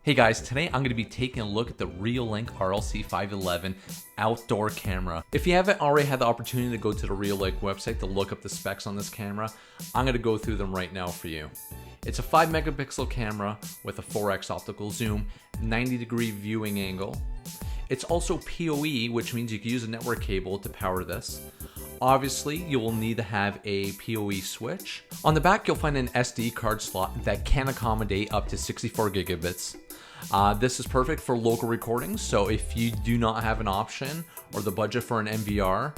Hey guys, today I'm going to be taking a look at the ReoLink RLC-511 outdoor camera. If you haven't already had the opportunity to go to the ReoLink website to look up the specs on this camera, I'm going to go through them right now for you. It's a 5 megapixel camera with a 4x optical zoom, 90-degree viewing angle. It's also PoE, which means you can use a network cable to power this. Obviously, you will need to have a PoE switch. On the back, you'll find an SD card slot that can accommodate up to 64 gigabits. This is perfect for local recordings, so if you do not have an option or the budget for an NVR,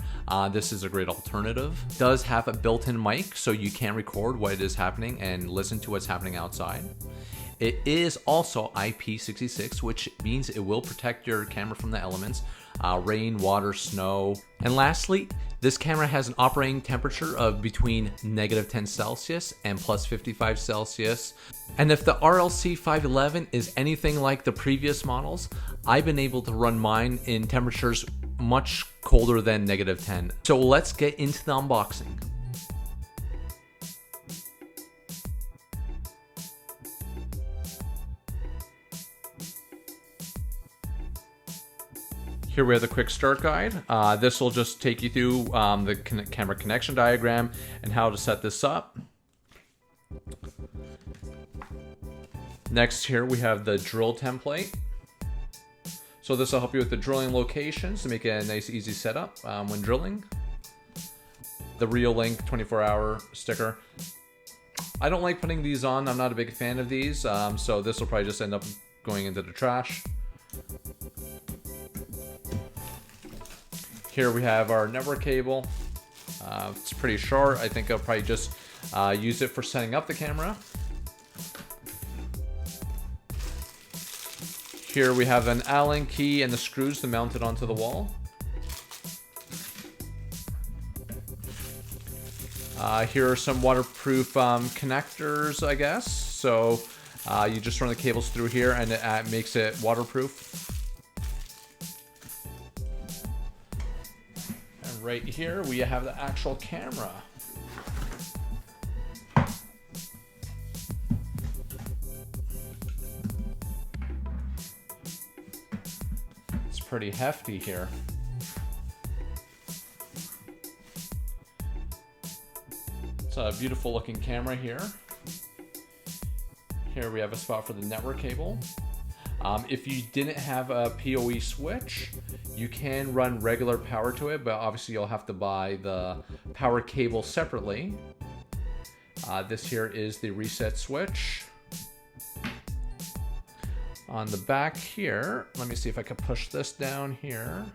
this is a great alternative. It does have a built-in mic, so you can record what is happening and listen to what's happening outside. It is also IP66, which means it will protect your camera from the elements, rain, water, snow. And lastly, this camera has an operating temperature of between -10 Celsius and +55 Celsius. And if the RLC-511 is anything like the previous models, I've been able to run mine in temperatures much colder than -10. So let's get into the unboxing. Here we have the quick start guide. This will just take you through the camera connection diagram and how to set this up. Next here we have the drill template. So this will help you with the drilling locations to make it a nice easy setup when drilling. The ReoLink 24-hour sticker. I don't like putting these on. I'm not a big fan of these, so this will probably just end up going into the trash. Here we have our network cable. It's pretty short. I think I'll probably just use it for setting up the camera. Here we have an Allen key and the screws to mount it onto the wall. Here are some waterproof connectors, I guess. So you just run the cables through here and it makes it waterproof. Right here we have the actual camera. It's pretty hefty here. It's a beautiful looking camera here. Here we have a spot for the network cable. If you didn't have a PoE switch, you can run regular power to it, but obviously you'll have to buy the power cable separately. This here is the reset switch. On the back here, let me see if I can push this down here.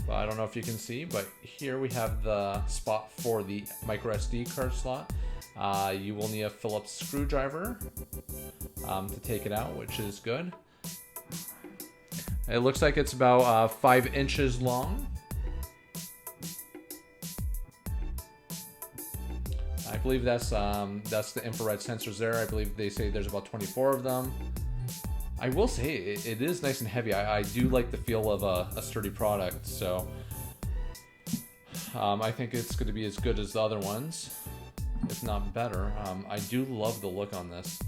Well, I don't know if you can see, but here we have the spot for the micro SD card slot. You will need a Phillips screwdriver to take it out, which is good. It looks like it's about 5 inches long. I believe that's the infrared sensors there. I believe they say there's about 24 of them. I will say it is nice and heavy. I do like the feel of a sturdy product, so I think it's going to be as good as the other ones, if not better. I do love the look on this.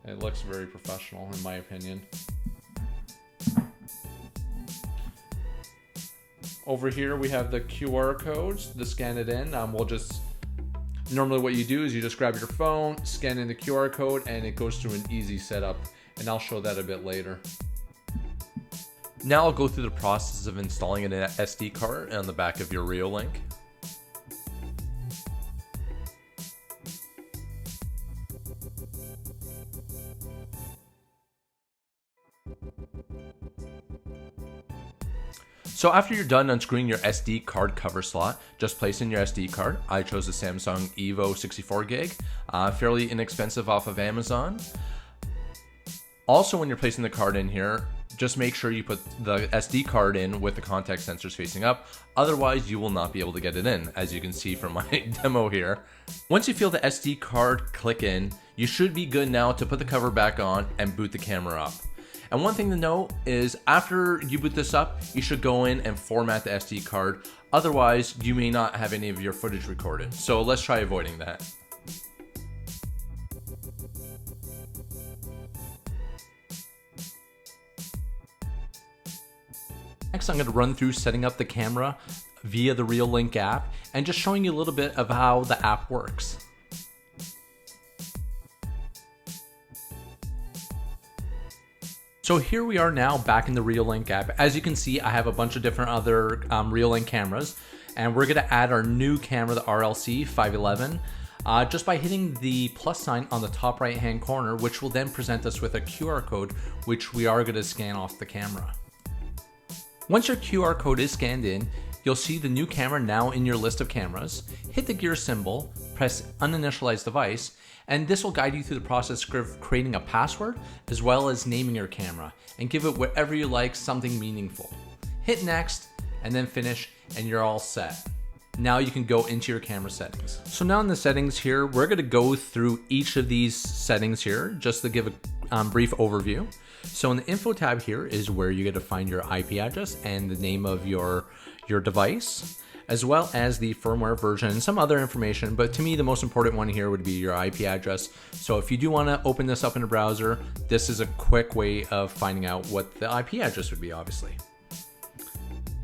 It looks very professional in my opinion. Over here we have the QR codes to scan it in. Normally what you do is you just grab your phone, scan in the QR code, and it goes through an easy setup, and I'll show that a bit later. Now I'll go through the process of installing an SD card on the back of your ReoLink. So after you're done unscrewing your SD card cover slot, just place in your SD card. I chose the Samsung Evo 64 gig, fairly inexpensive off of Amazon. Also, when you're placing the card in here, just make sure you put the SD card in with the contact sensors facing up. Otherwise, you will not be able to get it in, as you can see from my demo here. Once you feel the SD card click in, you should be good now to put the cover back on and boot the camera up. And one thing to note is after you boot this up, you should go in and format the SD card. Otherwise, you may not have any of your footage recorded. So let's try avoiding that. next, I'm going to run through setting up the camera via the ReoLink app and just showing you a little bit of how the app works. So here we are now back in the ReoLink app. As you can see, I have a bunch of different other ReoLink cameras, and we're gonna add our new camera, the RLC-511, just by hitting the plus sign on the top right hand corner, which will then present us with a QR code, which we are gonna scan off the camera. Once your QR code is scanned in, you'll see the new camera now in your list of cameras. Hit the gear symbol, press uninitialize device, and this will guide you through the process of creating a password as well as naming your camera, and give it whatever you like, something meaningful. Hit next and then finish, and you're all set. Now you can go into your camera settings. So now in the settings here, we're gonna go through each of these settings here just to give a brief overview. So in the info tab here is where you get to find your IP address and the name of your device, as well as the firmware version and some other information. But to me, the most important one here would be your IP address. So if you do want to open this up in a browser, this is a quick way of finding out what the IP address would be, obviously.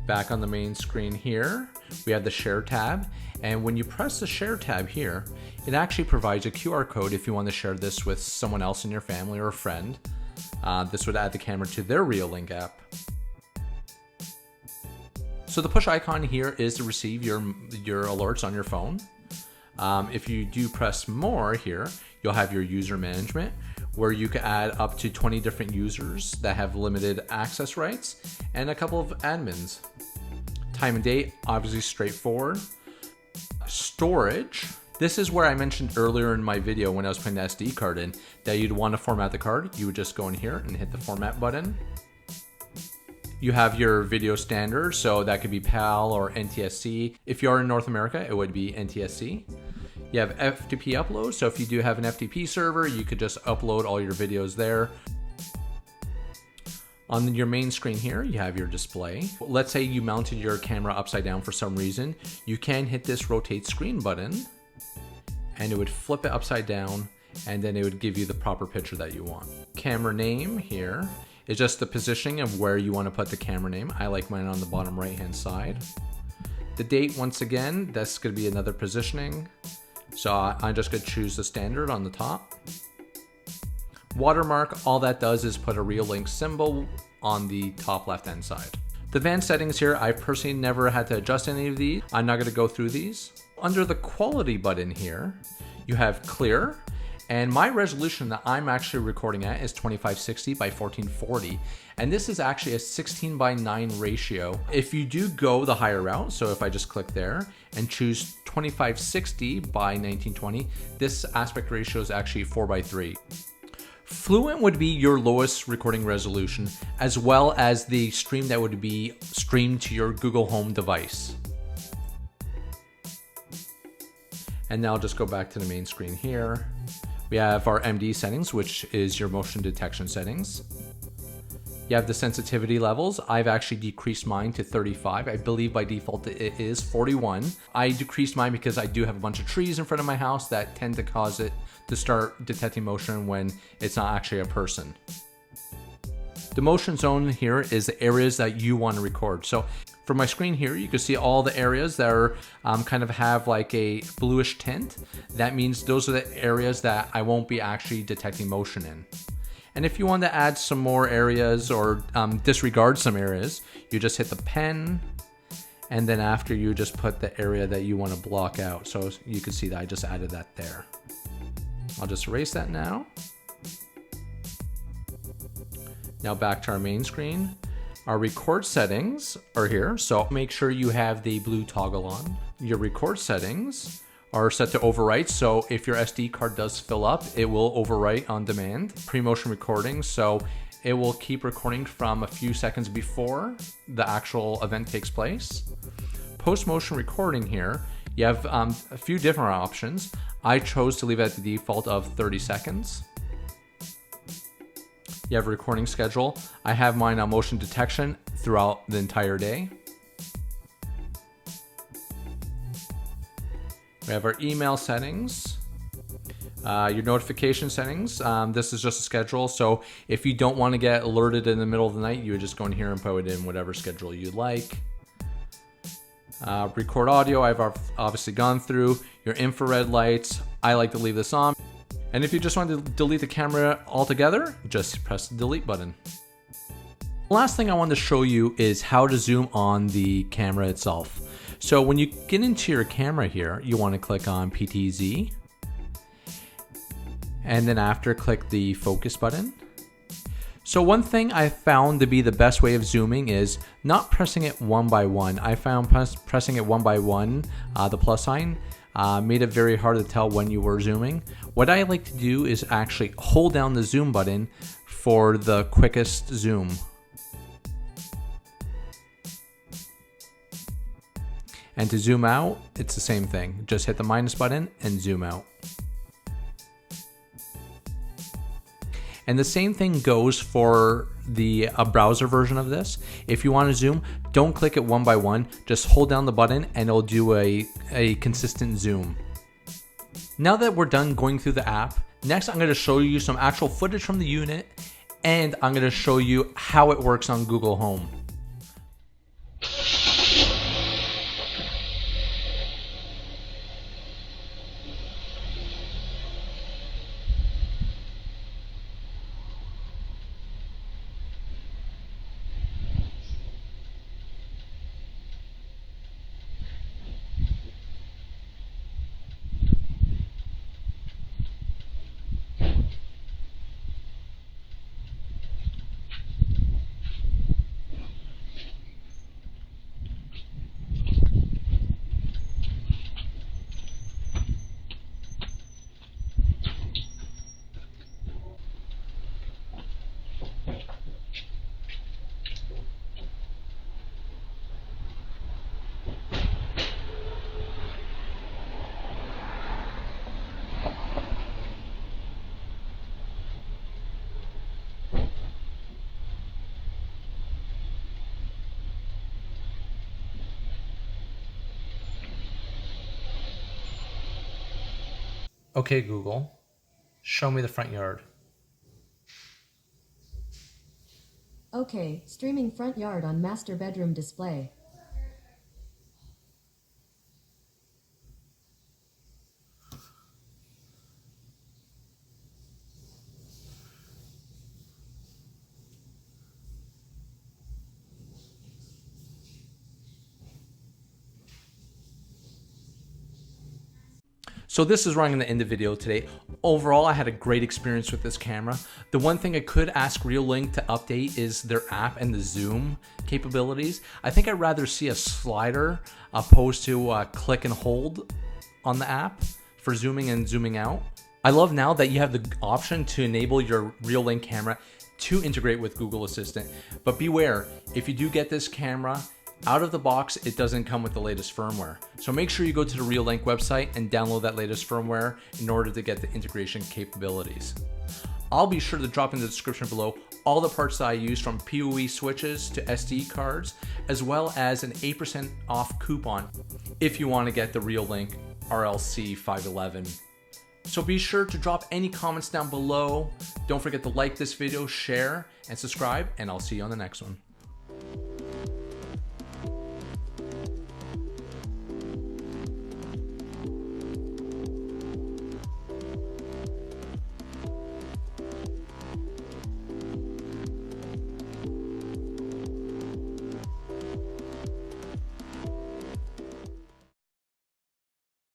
Back on the main screen here, we have the Share tab. And when you press the Share tab here, it actually provides a QR code if you want to share this with someone else in your family or a friend. This would add the camera to their ReoLink app. So the push icon here is to receive your alerts on your phone. If you do press more here, you'll have your user management, where you can add up to 20 different users that have limited access rights and a couple of admins. Time and date, obviously straightforward. Storage, this is where I mentioned earlier in my video when I was putting the SD card in that you'd want to format the card. You would just go in here and hit the format button. You have your video standard, so that could be PAL or NTSC. If you are in North America, it would be NTSC. You have FTP upload, so if you do have an FTP server, you could just upload all your videos there. On your main screen here, you have your display. Let's say you mounted your camera upside down for some reason. You can hit this rotate screen button, and it would flip it upside down, and then it would give you the proper picture that you want. Camera name here is just the positioning of where you want to put the camera name. I like mine on the bottom right hand side. The date, once again, that's going to be another positioning. So I'm just going to choose the standard on the top. Watermark, all that does is put a ReoLink symbol on the top left hand side. The advanced settings here, I personally never had to adjust any of these. I'm not going to go through these. Under the quality button here, you have clear. And my resolution that I'm actually recording at is 2560 by 1440. And this is actually a 16:9 ratio. If you do go the higher route, so if I just click there and choose 2560 by 1920, this aspect ratio is actually 4:3. Fluent would be your lowest recording resolution, as well as the stream that would be streamed to your Google Home device. And now I'll just go back to the main screen here. We have our MD settings, which is your motion detection settings. You have the sensitivity levels. I've actually decreased mine to 35. I believe by default it is 41. I decreased mine because I do have a bunch of trees in front of my house that tend to cause it to start detecting motion when it's not actually a person. The motion zone here is the areas that you want to record. So from my screen here, you can see all the areas that are kind of have like a bluish tint. That means those are the areas that I won't be actually detecting motion in. And if you want to add some more areas or disregard some areas, you just hit the pen, and then after you just put the area that you want to block out. So you can see that I just added that there. I'll just erase that now. Now back to our main screen. Our record settings are here, so make sure you have the blue toggle on. Your record settings are set to overwrite, so if your SD card does fill up, it will overwrite on demand. Pre-motion recording, so it will keep recording from a few seconds before the actual event takes place. Post-motion recording here, you have a few different options. I chose to leave it at the default of 30 seconds. You have a recording schedule. I have mine on motion detection throughout the entire day. We have our email settings. Your notification settings, this is just a schedule, so if you don't want to get alerted in the middle of the night, you would just go in here and put it in whatever schedule you like. Record audio, I've obviously gone through. Your infrared lights, I like to leave this on. And if you just want to delete the camera altogether, just press the delete button. The last thing I wanted to show you is how to zoom on the camera itself. So when you get into your camera here, you want to click on PTZ. And then after, click the focus button. So one thing I found to be the best way of zooming is not pressing it one by one. I found pressing it one by one, the plus sign, made it very hard to tell when you were zooming. What I like to do is actually hold down the zoom button for the quickest zoom. And to zoom out, it's the same thing. Just hit the minus button and zoom out. And the same thing goes for the browser version of this. If you want to zoom, don't click it one by one. Just hold down the button and it'll do a consistent zoom. Now that we're done going through the app, next I'm going to show you some actual footage from the unit, and I'm going to show you how it works on Google Home. Okay, Google, show me the front yard. Okay, streaming front yard on master bedroom display. So this is where I'm going to end the video today. Overall, I had a great experience with this camera. The one thing I could ask ReoLink to update is their app and the zoom capabilities. I think I'd rather see a slider opposed to click and hold on the app for zooming and zooming out. I love now that you have the option to enable your ReoLink camera to integrate with Google Assistant. But beware, if you do get this camera, out of the box, it doesn't come with the latest firmware. So make sure you go to the ReoLink website and download that latest firmware in order to get the integration capabilities. I'll be sure to drop in the description below all the parts that I use, from PoE switches to SD cards, as well as an 8% off coupon if you want to get the ReoLink RLC-511. So be sure to drop any comments down below. Don't forget to like this video, share, and subscribe, and I'll see you on the next one.